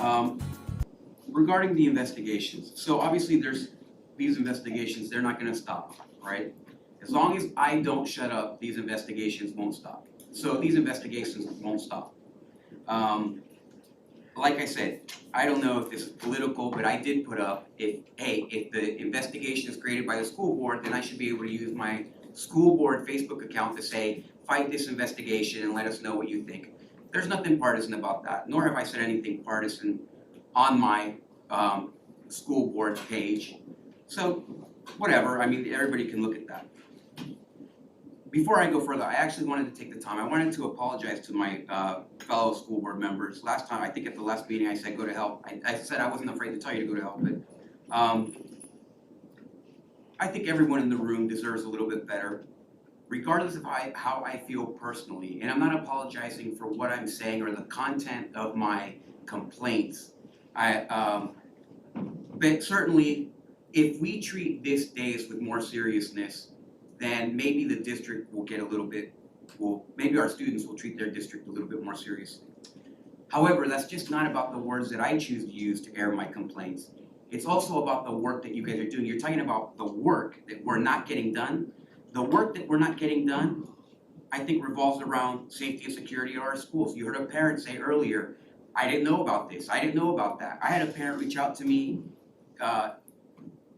Um, Regarding the investigations, so obviously there's these investigations, they're not gonna stop, right? As long as I don't shut up, these investigations won't stop. So these investigations won't stop. Like I said, I don't know if this is political, but I did put up, if the investigation is created by the school board, then I should be able to use my school board Facebook account to say, fight this investigation and let us know what you think. There's nothing partisan about that, nor have I said anything partisan on my school board page. So whatever, I mean, everybody can look at that. Before I go further, I actually wanted to take the time, I wanted to apologize to my fellow school board members. Last time, I think at the last meeting, I said go to hell. I said I wasn't afraid to tell you to go to hell, but I think everyone in the room deserves a little bit better, regardless of how I feel personally. And I'm not apologizing for what I'm saying or the content of my complaints. But certainly, if we treat this days with more seriousness, then maybe the district will get a little bit, maybe our students will treat their district a little bit more seriously. However, that's just not about the words that I choose to use to air my complaints. It's also about the work that you guys are doing. You're talking about the work that we're not getting done. The work that we're not getting done, I think, revolves around safety and security at our schools. You heard a parent say earlier, I didn't know about this, I didn't know about that. I had a parent reach out to me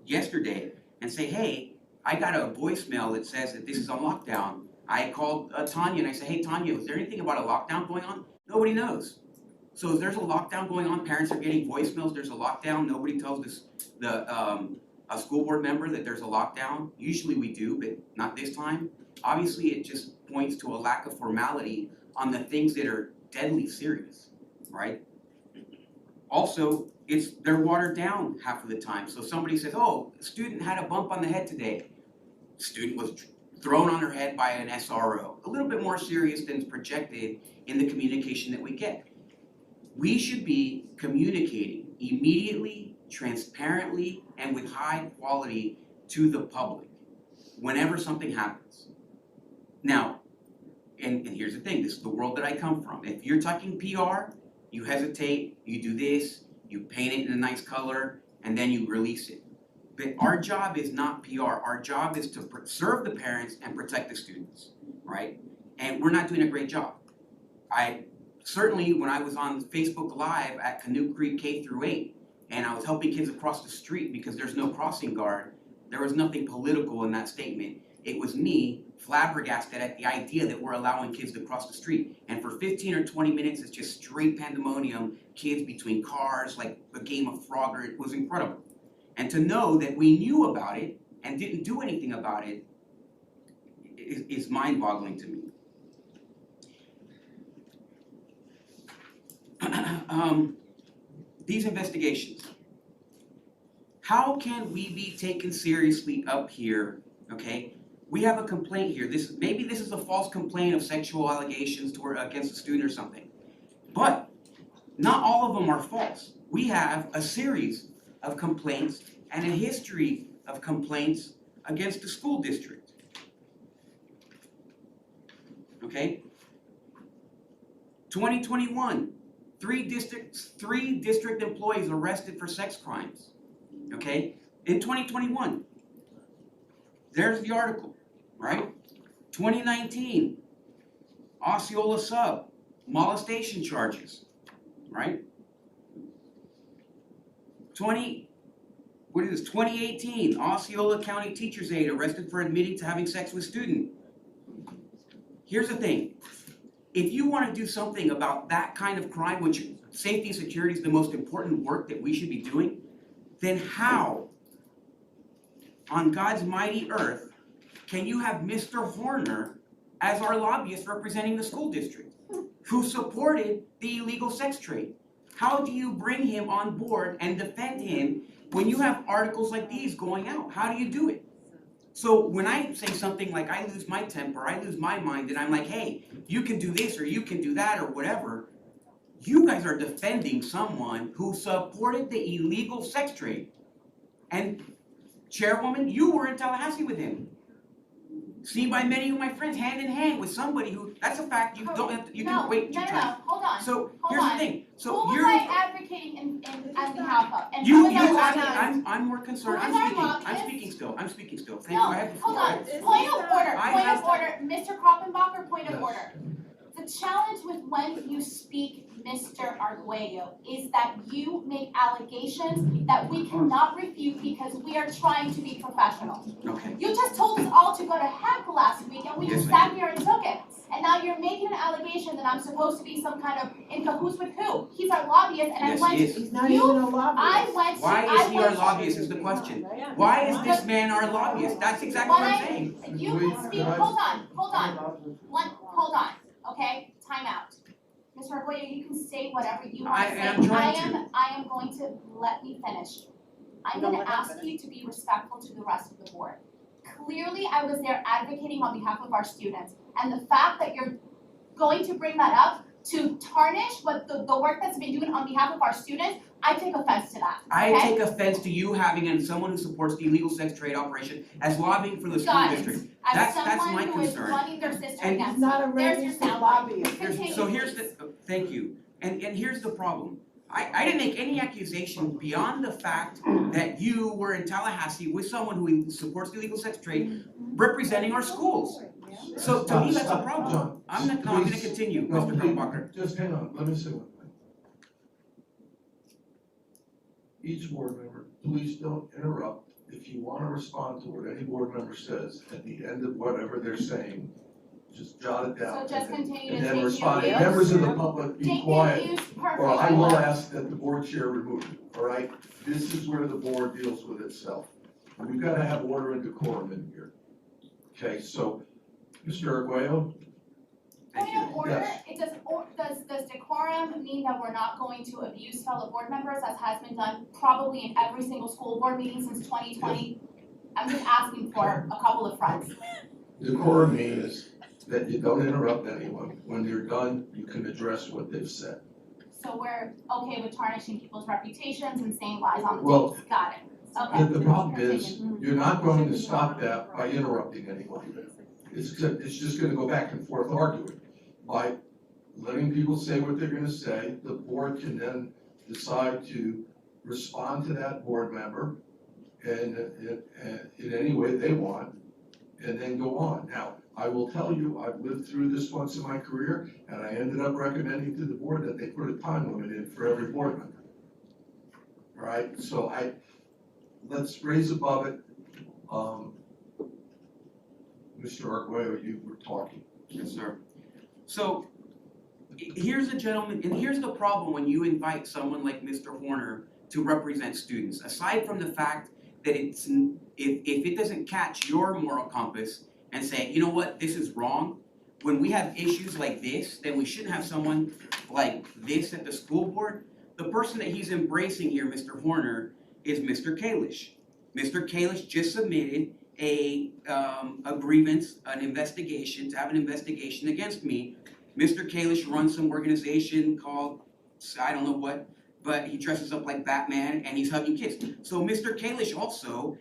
yesterday and say, hey, I got a voicemail that says that this is a lockdown. I called Tanya and I said, hey Tanya, is there anything about a lockdown going on? Nobody knows. So if there's a lockdown going on, parents are getting voicemails, there's a lockdown, nobody tells a school board member that there's a lockdown. Usually we do, but not this time. Obviously it just points to a lack of formality on the things that are deadly serious, right? Also, they're watered down half of the time. So somebody says, oh, a student had a bump on the head today. Student was thrown on her head by an SRO. A little bit more serious than is projected in the communication that we get. We should be communicating immediately, transparently, and with high quality to the public whenever something happens. Now, and here's the thing, this is the world that I come from. If you're talking PR, you hesitate, you do this, you paint it in a nice color, and then you release it. But our job is not PR. Our job is to serve the parents and protect the students, right? And we're not doing a great job. Certainly, when I was on Facebook Live at Canoe Creek K-8, and I was helping kids across the street because there's no crossing guard, there was nothing political in that statement. It was me flabbergasted at the idea that we're allowing kids to cross the street. And for 15 or 20 minutes, it's just straight pandemonium, kids between cars, like a game of Frogger. It was incredible. And to know that we knew about it and didn't do anything about it is mind-boggling to me. These investigations. How can we be taken seriously up here, okay? We have a complaint here. Maybe this is a false complaint of sexual allegations against a student or something. But not all of them are false. We have a series of complaints and a history of complaints against the school district. Okay? 2021, three district employees arrested for sex crimes. Okay? In 2021. There's the article, right? 2019, Osceola sub, molestation charges, right? 2018, Osceola County teacher's aide arrested for admitting to having sex with student. Here's the thing. If you want to do something about that kind of crime, which safety and security is the most important work that we should be doing, then how, on God's mighty earth, can you have Mr. Horner as our lobbyist representing the school district, who supported the illegal sex trade? How do you bring him on board and defend him when you have articles like these going out? How do you do it? So when I say something like I lose my temper, I lose my mind, and I'm like, hey, you can do this or you can do that or whatever, you guys are defending someone who supported the illegal sex trade. And Chairwoman, you were in Tallahassee with him. seen by many of my friends hand in hand with somebody who, that's a fact, you don't have to, you can wait your turn. Hold on. So, Hold here's the on. thing, Who so was you're. I advocating on behalf of? And You, who was I lobbying? I'm more concerned, Who was I I'm lobbying? speaking still, thank you, I have the floor. Hold on, point of order, Mr. Koppenbacher, point of Yes. order. The challenge with when you speak, Mr. Arguello, is that you make allegations that we cannot refute because we are trying to be professional. Okay, You just told us all to go to heck last week and we Yes, just I sat here and took it. And now you're making an allegation that I'm supposed to be some kind of in cahoots with who? He's our lobbyist and yes, I went he is. He's not even a lobbyist. Why is he our lobbyist is the question. Why is this man our lobbyist? That's exactly what I'm saying. You can speak, hold on, okay, time out. Mr. Arguello, you can say whatever you want to say. I'm trying to. I am going to, let me finish. I'm gonna ask you to be respectful to the rest of the board. Clearly, I was there advocating on behalf of our students, and the fact that you're going to bring that up to tarnish what the work that's been doing on behalf of our students, I take offense to that, I okay? take offense to you having someone who supports the illegal sex trade operation as lobbying for the school Got it. district. As That's my someone who is concern. running their sister And against He's not a me, there's your registered soundbite. lobbyist. Continue, So here's please. thank you, and here's the problem. I didn't make any accusation beyond the fact that you were in Tallahassee with someone who supports the illegal sex trade, representing our schools. So to me, that's a problem. John, I'm gonna please. continue, No, Mr. Koppenbacher. just hang on, let me say one thing. Each board member, please don't interrupt. If you wanna respond to what any board member says at the end of whatever they're saying, just jot it down. So just continue to And then take respond. your Members of the public, be Take quiet, your views or I perfectly. will ask that the board chair remove it, all right? This is where the board deals with itself. We've gotta have order and decorum in here. Okay, so, Mr. Arguello, Thank Point of you. order, Yes. does decorum mean that we're not going to abuse fellow board members as has been done probably in every single school board meeting since 2020? I'm just asking for a couple of fronts. decorum means that you don't interrupt anyone. When you're done, you can address what they've said. So we're okay with tarnishing people's reputations and saying lies on the Well, tapes, got it, okay. The problem is, you're not going to stop that by interrupting anyone. It's just gonna go back and forth arguing. By letting people say what they're gonna say, the board can then decide to respond to that board member and in any way they want, and then go on. Now, I will tell you, I've lived through this once in my career, and I ended up recommending to the board that they put a time limit in for every board member. All right, so let's raise above it. Mr. Arguello, you were talking. Yes, sir. So, here's a gentleman, and here's the problem when you invite someone like Mr. Horner to represent students. Aside from the fact that if it doesn't catch your moral compass and say, you know what, this is wrong, when we have issues like this, then we shouldn't have someone like this at the school board. The person that he's embracing here, Mr. Horner, is Mr. Kalish. Mr. Kalish just submitted a grievance, an investigation, to have an investigation against me. Mr. Kalish runs some organization called, I don't know what, but he dresses up like Batman and he's hugging kids. So Mr. Kalish also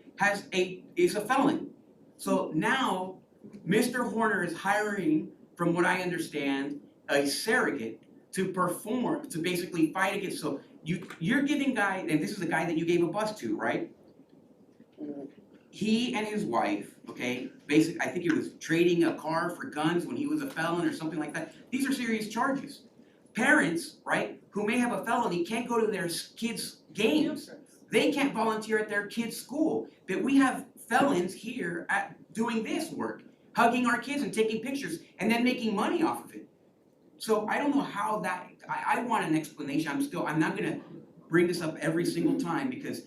is a felon. So now, Mr. Horner is hiring, from what I understand, a surrogate to perform, to basically fight against, so you're giving guy, and this is the guy that you gave a bus to, right? He and his wife, okay, I think he was trading a car for guns when he was a felon or something like that. These are serious charges. Parents, right, who may have a felony can't go to their kids' games. They can't volunteer at their kids' school. But we have felons here at doing this work, hugging our kids and taking pictures and then making money off of it. So I don't know how that, I want an explanation. I'm not gonna bring this up every single time because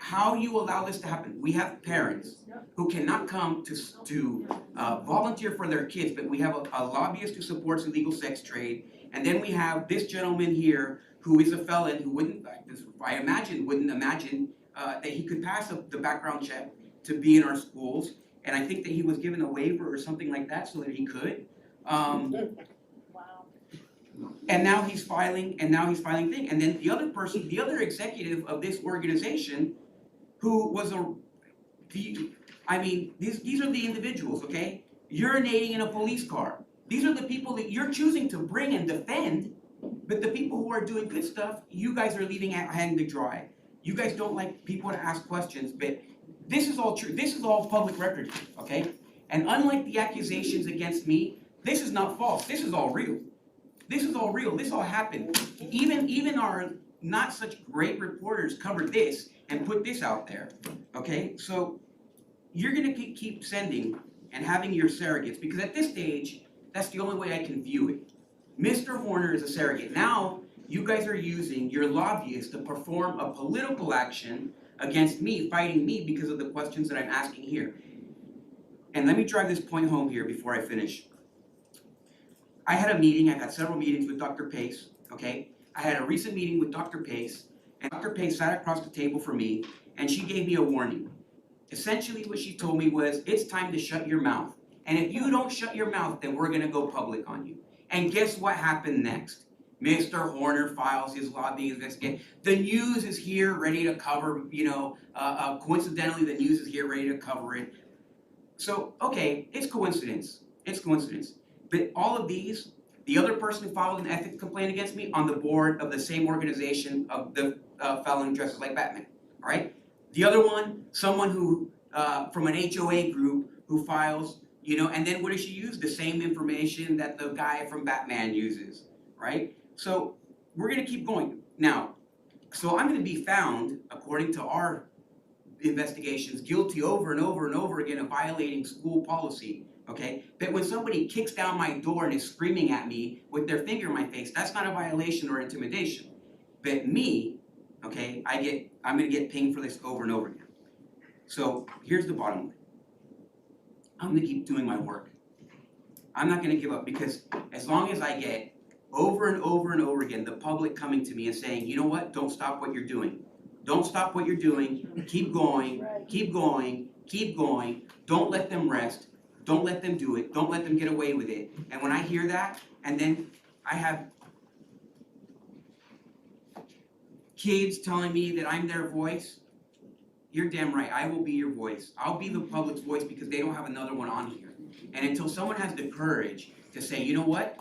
how you allow this to happen. We have parents who cannot come to volunteer for their kids, but we have a lobbyist who supports illegal sex trade. And then we have this gentleman here who is a felon who wouldn't imagine that he could pass the background check to be in our schools. And I think that he was given a waiver or something like that so that he could. And now he's filing thing. And then the other person, the other executive of this organization, who was I mean, these are the individuals, okay? Urinating in a police car. These are the people that you're choosing to bring and defend, but the people who are doing good stuff, you guys are leaving hanging to dry. You guys don't like people to ask questions, but this is all true. This is all public record, okay? And unlike the accusations against me, this is not false. This is all real. This is all real. This all happened. Even our not such great reporters covered this and put this out there, okay? So you're gonna keep sending and having your surrogates, because at this stage, that's the only way I can view it. Mr. Horner is a surrogate. Now, you guys are using your lobbyists to perform a political action against me, fighting me because of the questions that I'm asking here. And let me drive this point home here before I finish. I had a meeting, I've had several meetings with Dr. Pace, okay? I had a recent meeting with Dr. Pace, and Dr. Pace sat across the table from me, and she gave me a warning. Essentially what she told me was, it's time to shut your mouth. And if you don't shut your mouth, then we're gonna go public on you. And guess what happened next? Mr. Horner files his lobbying investigation. The news is here ready to cover, coincidentally the news is here ready to cover it. So, okay, it's coincidence. It's coincidence. But all of these, the other person who filed an ethics complaint against me on the board of the same organization of the fellow who dresses like Batman, all right? The other one, someone who, from an HOA group who files, and then what does she use? The same information that the guy from Batman uses, right? So we're gonna keep going. Now, so I'm gonna be found, according to our investigations, guilty over and over and over again of violating school policy, okay? But when somebody kicks down my door and is screaming at me with their finger in my face, that's not a violation or intimidation. But me, okay, I'm gonna get pinged for this over and over again. So here's the bottom line. I'm gonna keep doing my work. I'm not gonna give up, because as long as I get over and over and over again the public coming to me and saying, you know what, don't stop what you're doing. Don't stop what you're doing, keep going, keep going, keep going, don't let them rest, don't let them do it, don't let them get away with it. And when I hear that, and then I have kids telling me that I'm their voice, you're damn right, I will be your voice. I'll be the public's voice, because they don't have another one on here. And until someone has the courage to say, you know what,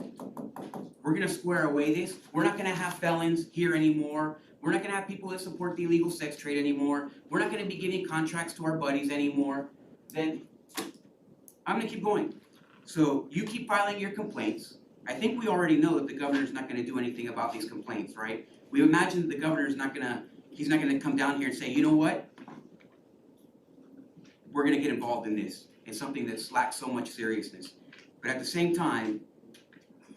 we're gonna square away this, we're not gonna have felons here anymore, we're not gonna have people that support the illegal sex trade anymore, we're not gonna be giving contracts to our buddies anymore, then I'm gonna keep going. So you keep filing your complaints. I think we already know that the governor's not gonna do anything about these complaints, right? We imagine that the governor's he's not gonna come down here and say, you know what? We're gonna get involved in this. It's something that lacks so much seriousness. But at the same time,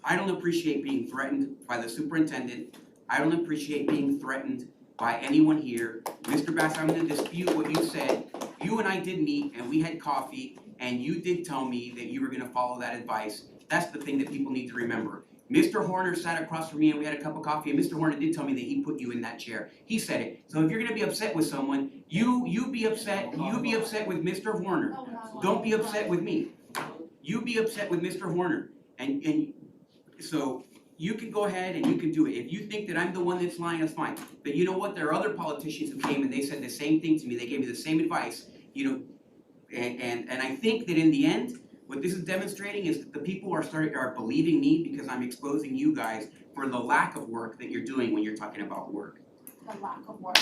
I don't appreciate being threatened by the superintendent. I don't appreciate being threatened by anyone here. Mr. Bass, I'm gonna dispute what you said. You and I did meet and we had coffee, and you did tell me that you were gonna follow that advice. That's the thing that people need to remember. Mr. Horner sat across from me and we had a cup of coffee, and Mr. Horner did tell me that he put you in that chair. He said it. So if you're gonna be upset with someone, you be upset with Mr. Horner. Don't be upset with me. You be upset with Mr. Horner. And so you can go ahead and you can do it. If you think that I'm the one that's lying, that's fine. But you know what? There are other politicians who came and they said the same thing to me. They gave me the same advice, and I think that in the end, what this is demonstrating is that the people are believing me, because I'm exposing you guys for the lack of work that you're doing when you're talking about work. The lack of work.